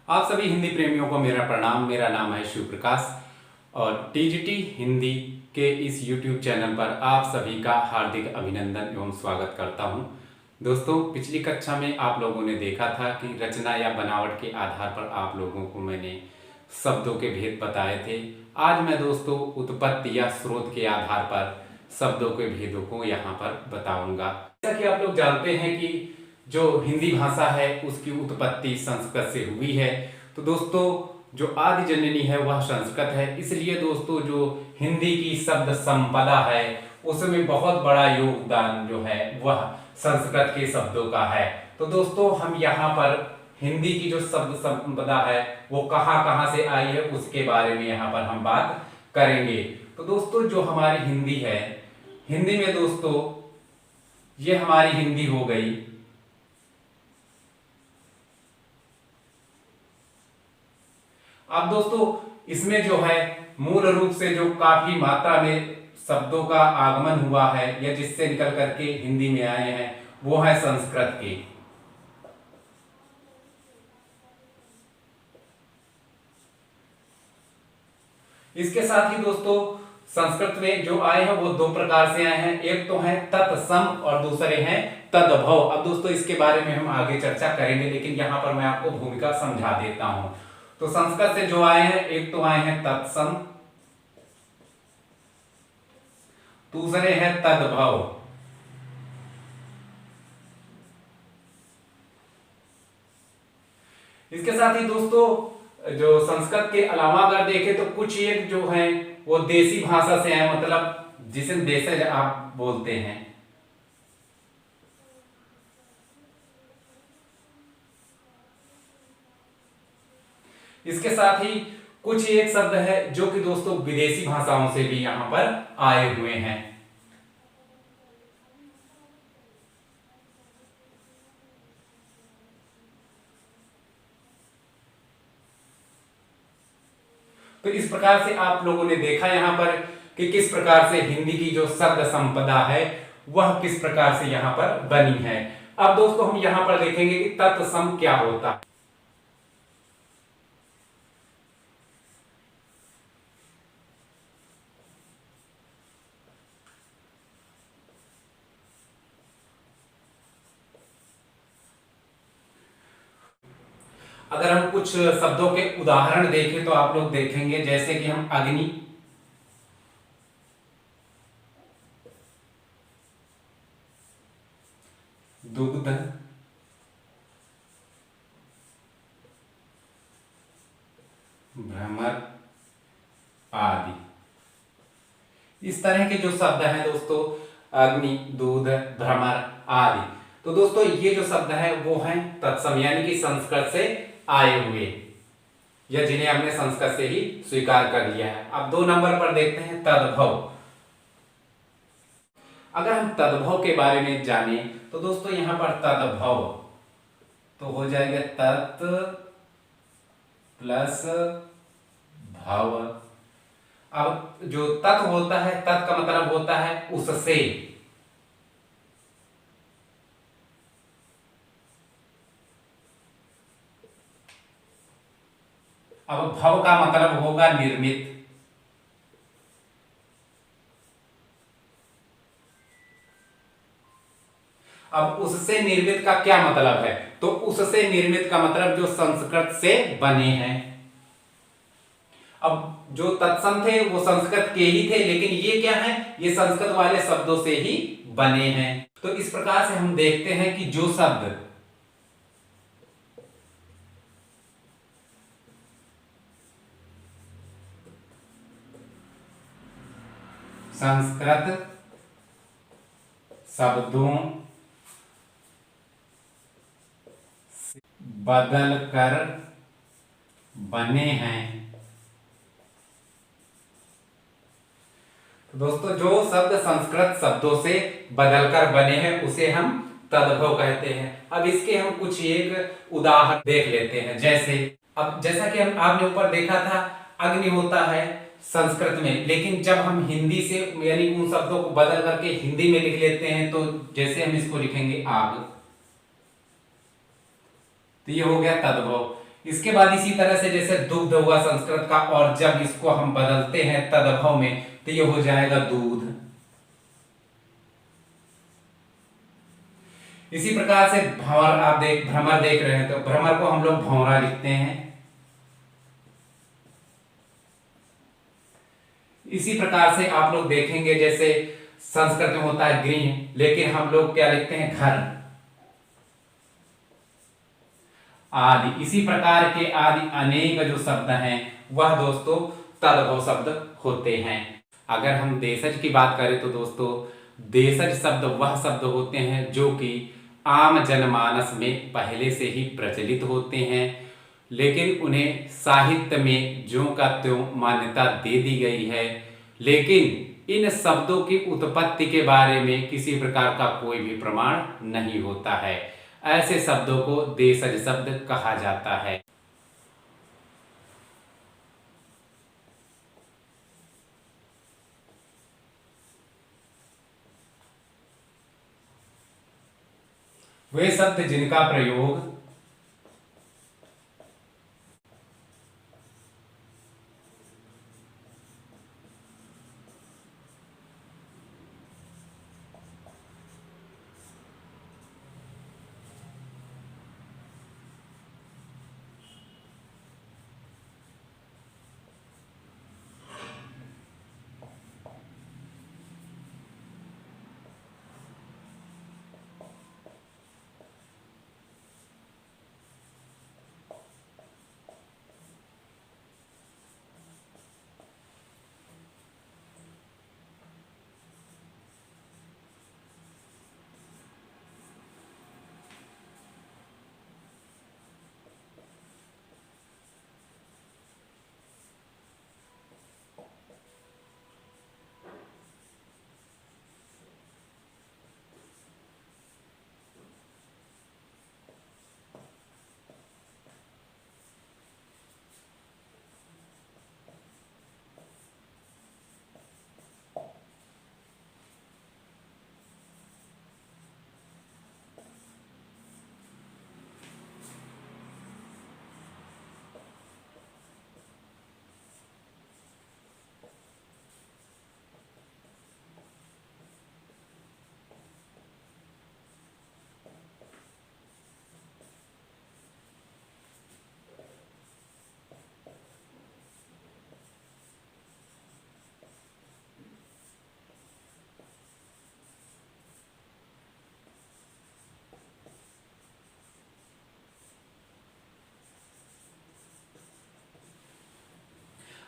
आप सभी हिंदी प्रेमियों को मेरा प्रणाम। मेरा नाम है शिव प्रकाश और टीजीटी हिंदी के इस यूट्यूब चैनल पर आप सभी का हार्दिक अभिनंदन एवं स्वागत करता हूं। दोस्तों, पिछली कक्षा में आप लोगों ने देखा था कि रचना या बनावट के आधार पर आप लोगों को मैंने शब्दों के भेद बताए थे। आज मैं दोस्तों उत्पत्ति या स्रोत के आधार पर शब्दों के भेदों को यहाँ पर बताऊंगा। जैसा कि आप लोग जानते हैं कि जो हिंदी भाषा है उसकी उत्पत्ति संस्कृत से हुई है। तो दोस्तों, जो आदि जननी है वह संस्कृत है, इसलिए दोस्तों जो हिंदी की शब्द संपदा है उसमें बहुत बड़ा योगदान जो है वह संस्कृत के शब्दों का है। तो दोस्तों, हम यहाँ पर हिंदी की जो शब्द संपदा है वो कहाँ कहाँ से आई है उसके बारे में यहाँ पर हम बात करेंगे। तो दोस्तों, जो हमारी हिंदी है, हिंदी में दोस्तों ये हमारी हिंदी हो गई। अब दोस्तों, इसमें जो है मूल रूप से जो काफी मात्रा में शब्दों का आगमन हुआ है या जिससे निकल करके हिंदी में आए हैं वो है संस्कृत के। इसके साथ ही दोस्तों संस्कृत में जो आए हैं वो दो प्रकार से आए हैं, एक तो है तत्सम और दूसरे हैं तद्भव। अब दोस्तों इसके बारे में हम आगे चर्चा करेंगे, लेकिन यहां पर मैं आपको भूमिका समझा देता हूं। तो संस्कृत से जो आए हैं, एक तो आए हैं तत्सम, दूसरे हैं तद्भव। इसके साथ ही दोस्तों जो संस्कृत के अलावा अगर देखें तो कुछ एक जो है वो देसी भाषा से आए, मतलब जिसे देशज आप बोलते हैं। इसके साथ ही कुछ एक शब्द है जो कि दोस्तों विदेशी भाषाओं से भी यहां पर आए हुए हैं। तो इस प्रकार से आप लोगों ने देखा यहां पर कि किस प्रकार से हिंदी की जो शब्द संपदा है वह किस प्रकार से यहां पर बनी है। अब दोस्तों हम यहां पर देखेंगे कि तत्सम क्या होता है। अगर हम कुछ शब्दों के उदाहरण देखें तो आप लोग देखेंगे जैसे कि हम अग्नि, दुग्ध, भ्रमर आदि, इस तरह के जो शब्द हैं दोस्तों, अग्नि, दूध, भ्रमर आदि, तो दोस्तों ये जो शब्द है वो हैं तत्सम, यानी कि संस्कृत से आए हुए या जिन्हें हमने संस्कृत से ही स्वीकार कर लिया है। अब 2 नंबर पर देखते हैं तद्भव। अगर हम तद्भव के बारे में जाने तो दोस्तों यहां पर तद्भव तो हो जाएगा तत् प्लस भव। अब जो तत् होता है, तत् का मतलब होता है उससे। अब भव का मतलब होगा निर्मित। अब उससे निर्मित का क्या मतलब है? तो उससे निर्मित का मतलब जो संस्कृत से बने हैं। अब जो तत्सम थे वो संस्कृत के ही थे, लेकिन ये क्या है, ये संस्कृत वाले शब्दों से ही बने हैं। तो इस प्रकार से हम देखते हैं कि जो शब्द संस्कृत शब्दों बदल कर बने हैं, तो दोस्तों जो शब्द संस्कृत शब्दों से बदलकर बने हैं उसे हम तद्भव कहते हैं। अब इसके हम कुछ एक उदाहरण देख लेते हैं। जैसा कि हम आपने ऊपर देखा था, अग्नि होता है संस्कृत में, लेकिन जब हम हिंदी से यानी उन शब्दों को बदल करके हिंदी में लिख लेते हैं तो जैसे हम इसको लिखेंगे आग, तो ये हो गया तद्भव। इसके बाद इसी तरह से जैसे दुग्ध हुआ संस्कृत का, और जब इसको हम बदलते हैं तदभव में तो ये हो जाएगा दूध। इसी प्रकार से भंवर, आप भ्रमर देख रहे हैं तो भ्रमर को हम लोग भंवरा लिखते हैं। इसी प्रकार से आप लोग देखेंगे जैसे संस्कृत में होता है गृह, लेकिन हम लोग क्या लिखते हैं, घर आदि। इसी प्रकार के आदि अनेक जो शब्द हैं वह दोस्तों तद्भव शब्द होते हैं। अगर हम देशज की बात करें तो दोस्तों देशज शब्द वह शब्द होते हैं जो कि आम जनमानस में पहले से ही प्रचलित होते हैं, लेकिन उन्हें साहित्य में ज्यों का त्यों मान्यता दे दी गई है, लेकिन इन शब्दों की उत्पत्ति के बारे में किसी प्रकार का कोई भी प्रमाण नहीं होता है। ऐसे शब्दों को देशज शब्द कहा जाता है। वे शब्द जिनका प्रयोग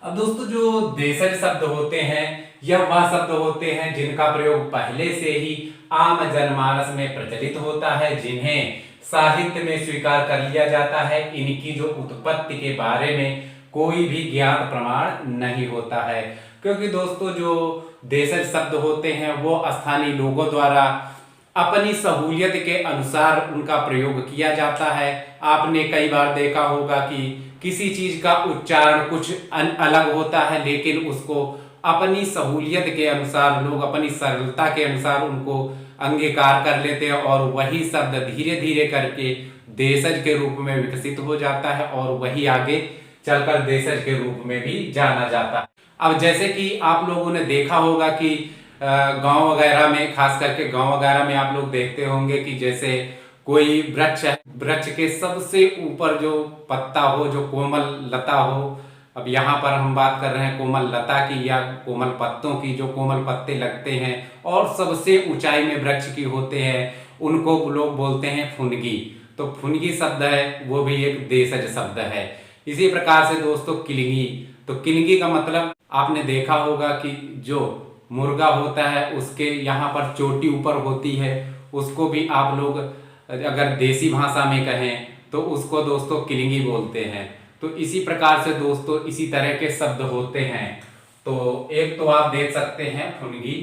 अब दोस्तों जो देशज शब्द होते हैं यह वह शब्द होते हैं जिनका प्रयोग पहले से ही आम जनमानस में प्रचलित होता है, जिन्हें साहित्य में स्वीकार कर लिया जाता है। इनकी जो उत्पत्ति के बारे में कोई भी ज्ञात प्रमाण नहीं होता है, क्योंकि दोस्तों जो देशज शब्द होते हैं वो स्थानीय लोगों द्वारा अपनी सहूलियत के अनुसार उनका प्रयोग किया जाता है। आपने कई बार देखा होगा कि किसी चीज का उच्चारण कुछ अलग होता है, लेकिन उसको अपनी सहूलियत के अनुसार लोग अपनी सरलता के अनुसार उनको अंगीकार कर लेते हैं, और वही शब्द धीरे धीरे करके देशज के रूप में विकसित हो जाता है, और वही आगे चलकर देशज के रूप में भी जाना जाता है। अब जैसे कि आप लोगों ने देखा होगा कि गांव वगैरह में, खास करके गांव वगैरह में आप लोग देखते होंगे कि जैसे कोई वृक्ष है, वृक्ष के सबसे ऊपर जो पत्ता हो, जो कोमल लता हो, अब यहाँ पर हम बात कर रहे हैं कोमल लता की या कोमल पत्तों की, जो कोमल पत्ते लगते हैं और सबसे ऊंचाई में वृक्ष की होते हैं, उनको लोग बोलते हैं फुनगी। तो फुनगी शब्द है वो भी एक देशज शब्द है। इसी प्रकार से दोस्तों किलिंगी, तो किलिंगी का मतलब आपने देखा होगा कि जो मुर्गा होता है उसके यहाँ पर चोटी ऊपर होती है, उसको भी आप लोग अगर देसी भाषा में कहें तो उसको दोस्तों किलिंगी बोलते हैं। तो इसी प्रकार से दोस्तों इसी तरह के शब्द होते हैं। तो एक तो आप देख सकते हैं फुनगी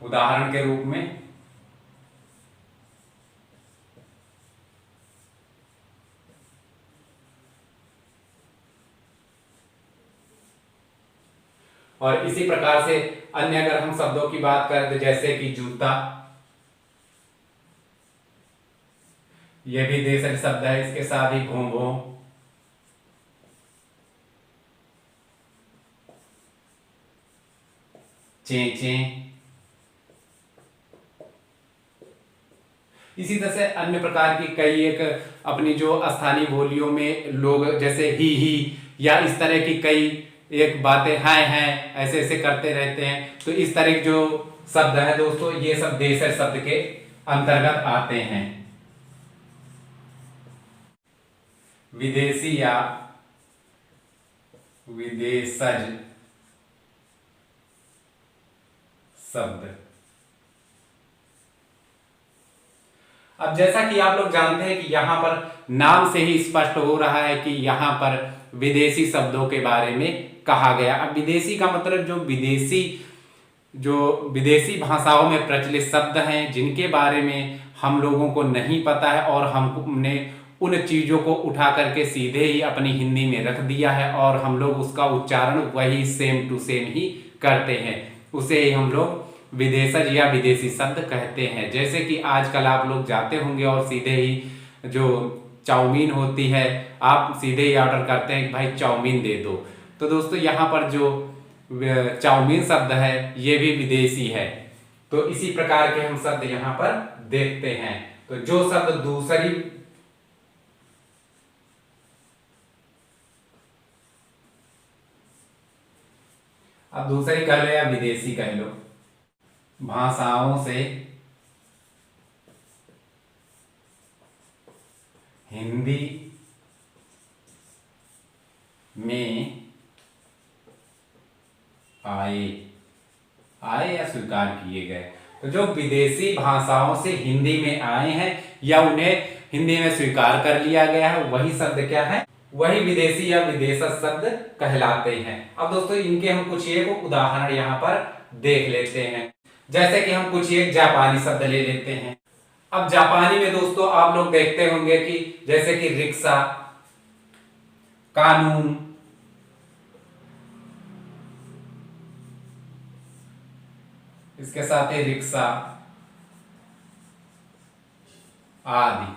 उदाहरण के रूप में, और इसी प्रकार से अन्य अगर हम शब्दों की बात करें तो जैसे कि जूता ये भी देशज शब्द है। इसके साथ ही भों भों, चे चे। इसी तरह से अन्य प्रकार की कई एक अपनी जो स्थानीय बोलियों में लोग जैसे ही या इस तरह की कई एक बातें हैं ऐसे ऐसे करते रहते हैं। तो इस तरह के जो शब्द है दोस्तों, ये सब देशज शब्द के अंतर्गत आते हैं। विदेशी या विदेशज शब्द। अब जैसा कि आप लोग जानते हैं कि यहां पर नाम से ही स्पष्ट हो रहा है कि यहां पर विदेशी शब्दों के बारे में कहा गया। अब विदेशी का मतलब जो विदेशी भाषाओं में प्रचलित शब्द हैं जिनके बारे में हम लोगों को नहीं पता है और हमने उन चीजों को उठा करके सीधे ही अपनी हिंदी में रख दिया है और हम लोग उसका उच्चारण वही सेम टू सेम ही करते हैं, उसे ही हम लोग विदेशज या विदेशी शब्द कहते हैं। जैसे कि आजकल आप लोग जाते होंगे और सीधे ही जो चाउमीन होती है आप सीधे ही ऑर्डर करते हैं कि भाई चाउमीन दे दो। तो दोस्तों यहाँ पर जो चाउमीन शब्द है ये भी विदेशी है। तो इसी प्रकार के हम शब्द यहाँ पर देखते हैं। तो जो शब्द दूसरी अब दूसरी कह लो या विदेशी कह लो, भाषाओं से हिंदी में आए या स्वीकार किए गए। तो जो विदेशी भाषाओं से हिंदी में आए हैं या उन्हें हिंदी में स्वीकार कर लिया गया है वही शब्द क्या है, वही विदेशी या विदेशज शब्द कहलाते हैं। अब दोस्तों इनके हम कुछ एक उदाहरण यहाँ पर देख लेते हैं। जैसे कि हम कुछ एक जापानी शब्द ले लेते हैं। अब जापानी में दोस्तों आप लोग देखते होंगे कि जैसे कि रिक्शा, कानून, इसके साथ ही रिक्शा आदि।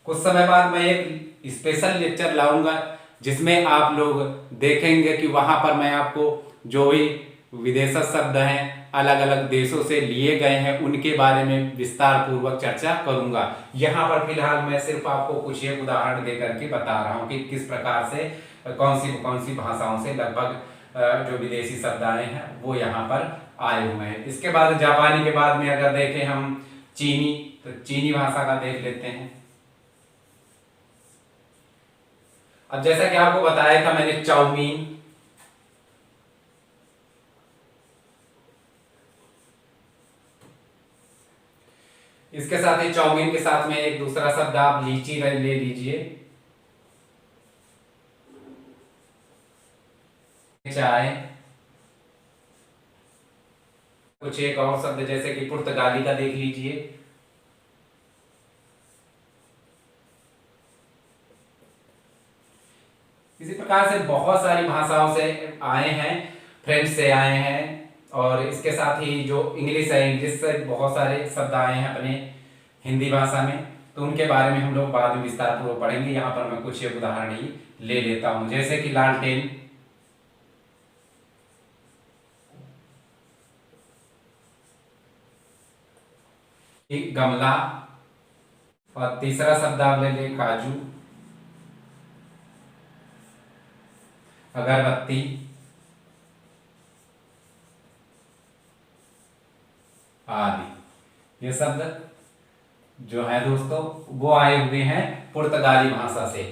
कुछ समय बाद मैं एक स्पेशल लेक्चर लाऊंगा जिसमें आप लोग देखेंगे कि वहां पर मैं आपको जो भी विदेशज शब्द हैं अलग अलग देशों से लिए गए हैं उनके बारे में विस्तार पूर्वक चर्चा करूंगा। यहाँ पर फिलहाल मैं सिर्फ आपको कुछ एक उदाहरण देकर के बता रहा हूँ कि किस प्रकार से कौन सी भाषाओं से लगभग जो विदेशी शब्द आए हैं वो यहाँ पर आए हुए हैं। इसके बाद जापानी के बाद में अगर देखें हम चीनी, तो चीनी भाषा का देख लेते हैं। अब जैसा कि आपको बताया था मैंने चाउमीन, इसके साथ ही चाउमीन के साथ में एक दूसरा शब्द आप लीची ले लीजिए, चाय। कुछ एक और शब्द जैसे कि पुर्तगाली का देख लीजिए। इसी प्रकार से बहुत सारी भाषाओं से आए हैं, फ्रेंच से आए हैं और इसके साथ ही जो इंग्लिश है, इंग्लिश से बहुत सारे शब्द आए हैं अपने हिंदी भाषा में। तो उनके बारे में हम लोग बाद में विस्तार पूर्वक पढ़ेंगे। यहाँ पर मैं कुछ एक उदाहरण ही ले लेता हूँ जैसे कि लालटेन, गमला और तीसरा शब्द आप ले लें काजू, अगरबत्ती आदि। ये शब्द जो है दोस्तों वो आए हुए हैं पुर्तगाली भाषा से।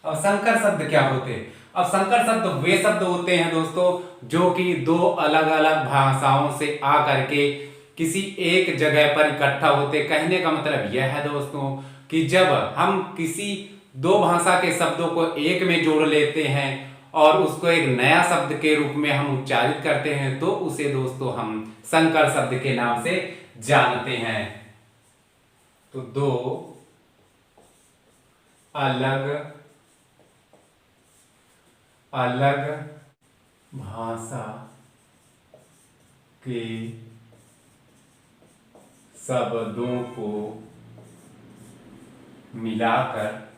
अब संकर शब्द क्या होते हैं? अब संकर शब्द वे शब्द होते हैं दोस्तों जो कि दो अलग अलग भाषाओं से आकर के किसी एक जगह पर इकट्ठा होते। कहने का मतलब यह है दोस्तों कि जब हम किसी दो भाषा के शब्दों को एक में जोड़ लेते हैं और उसको एक नया शब्द के रूप में हम उच्चारित करते हैं तो उसे दोस्तों हम संकर शब्द के नाम से जानते हैं। तो दो अलग अलग भाषा के शब्दों को मिलाकर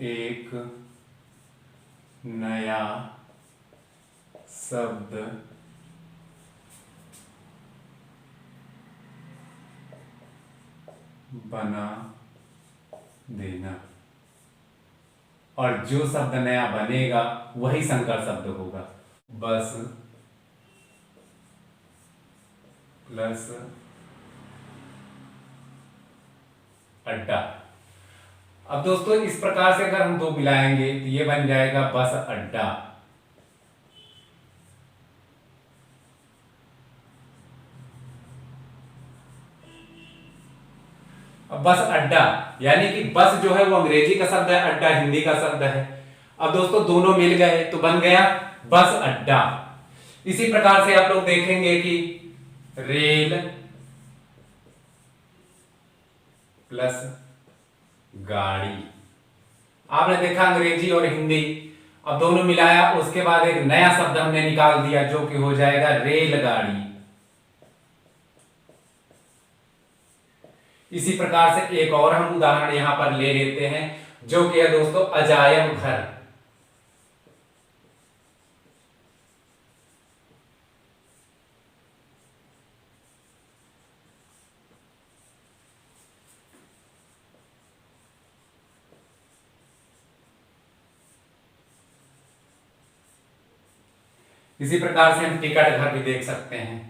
एक नया शब्द बना देना। और जो शब्द नया बनेगा वही संकर शब्द होगा। बस प्लस अड्डा। अब दोस्तों इस प्रकार से अगर हम दो मिलाएंगे तो ये बन जाएगा बस अड्डा। अब बस अड्डा यानी कि बस जो है वो अंग्रेजी का शब्द है, अड्डा हिंदी का शब्द है। अब दोस्तों दोनों मिल गए तो बन गया बस अड्डा। इसी प्रकार से आप लोग देखेंगे कि रेल प्लस गाड़ी। आपने देखा अंग्रेजी और हिंदी, अब दोनों मिलाया, उसके बाद एक नया शब्द हमने निकाल दिया जो कि हो जाएगा रेलगाड़ी। इसी प्रकार से एक और हम उदाहरण यहां पर ले लेते हैं जो कि है दोस्तों अजायब घर। इसी प्रकार से हम टिकट घर भी देख सकते हैं।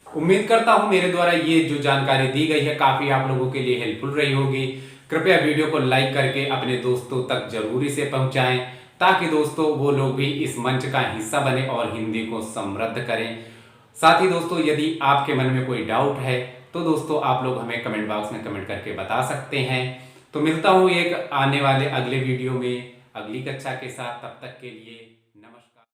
उम्मीद करता हूं मेरे द्वारा ये जो जानकारी दी गई है काफी आप लोगों के लिए हेल्पफुल रही होगी। कृपया वीडियो को लाइक करके अपने दोस्तों तक जरूरी से पहुंचाएं ताकि दोस्तों वो लोग भी इस मंच का हिस्सा बने और हिंदी को समृद्ध करें। साथ ही दोस्तों यदि आपके मन में कोई डाउट है तो दोस्तों आप लोग हमें कमेंट बॉक्स में कमेंट करके बता सकते हैं। तो मिलता हूं एक आने वाले अगले वीडियो में अगली कक्षा के साथ, तब तक के लिए